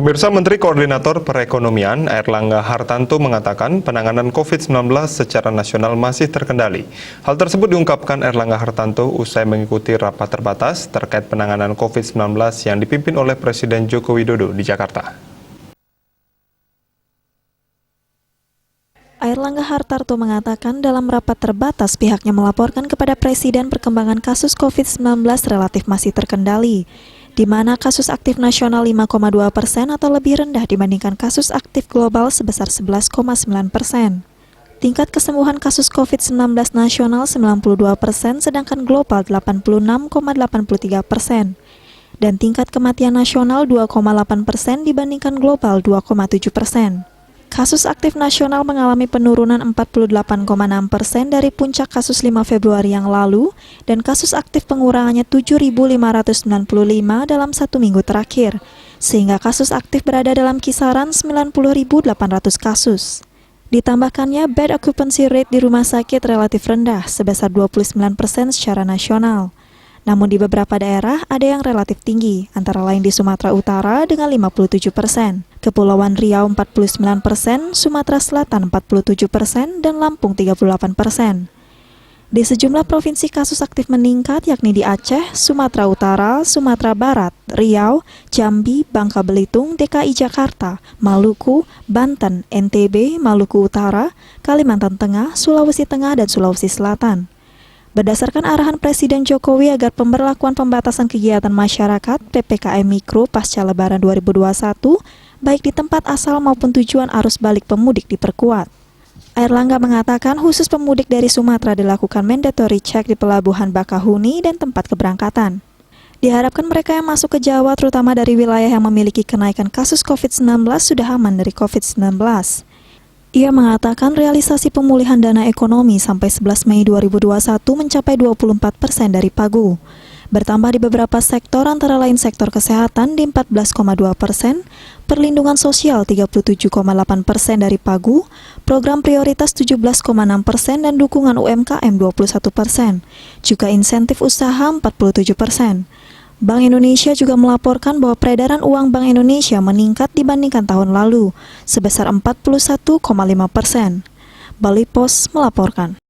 Pemirsa, Menteri Koordinator Perekonomian Airlangga Hartanto mengatakan penanganan COVID-19 secara nasional masih terkendali. Hal tersebut diungkapkan Airlangga Hartanto usai mengikuti rapat terbatas terkait penanganan COVID-19 yang dipimpin oleh Presiden Joko Widodo di Jakarta. Airlangga Hartarto mengatakan dalam rapat terbatas pihaknya melaporkan kepada Presiden perkembangan kasus COVID-19 relatif masih terkendali, di mana kasus aktif nasional 5,2% atau lebih rendah dibandingkan kasus aktif global sebesar 11,9%. Tingkat kesembuhan kasus COVID-19 nasional 92%, sedangkan global 86,83%. Dan tingkat kematian nasional 2,8% dibandingkan global 2,7%. Kasus aktif nasional mengalami penurunan 48,6% dari puncak kasus 5 Februari yang lalu, dan kasus aktif pengurangannya 7.595 dalam 1 minggu terakhir, sehingga kasus aktif berada dalam kisaran 90.800 kasus. Ditambahkannya, bed occupancy rate di rumah sakit relatif rendah, sebesar 29% secara nasional. Namun di beberapa daerah ada yang relatif tinggi, antara lain di Sumatera Utara dengan 57%, Kepulauan Riau 49%, Sumatera Selatan 47%, dan Lampung 38%. Di sejumlah provinsi kasus aktif meningkat, yakni di Aceh, Sumatera Utara, Sumatera Barat, Riau, Jambi, Bangka Belitung, DKI Jakarta, Maluku, Banten, NTB, Maluku Utara, Kalimantan Tengah, Sulawesi Tengah, dan Sulawesi Selatan. Berdasarkan arahan Presiden Jokowi agar pemberlakuan pembatasan kegiatan masyarakat PPKM Mikro pasca Lebaran 2021, baik di tempat asal maupun tujuan arus balik pemudik diperkuat. Airlangga mengatakan khusus pemudik dari Sumatera dilakukan mandatory check di Pelabuhan Bakahuni dan tempat keberangkatan. Diharapkan mereka yang masuk ke Jawa, terutama dari wilayah yang memiliki kenaikan kasus COVID-19, sudah aman dari COVID-19. Ia mengatakan realisasi pemulihan dana ekonomi sampai 11 Mei 2021 mencapai 24% dari pagu. Bertambah di beberapa sektor antara lain sektor kesehatan di 14,2%, perlindungan sosial 37,8% dari pagu, program prioritas 17,6% dan dukungan UMKM 21%, juga insentif usaha 47%. Bank Indonesia juga melaporkan bahwa peredaran uang Bank Indonesia meningkat dibandingkan tahun lalu, sebesar 41,5%. Bali Pos melaporkan.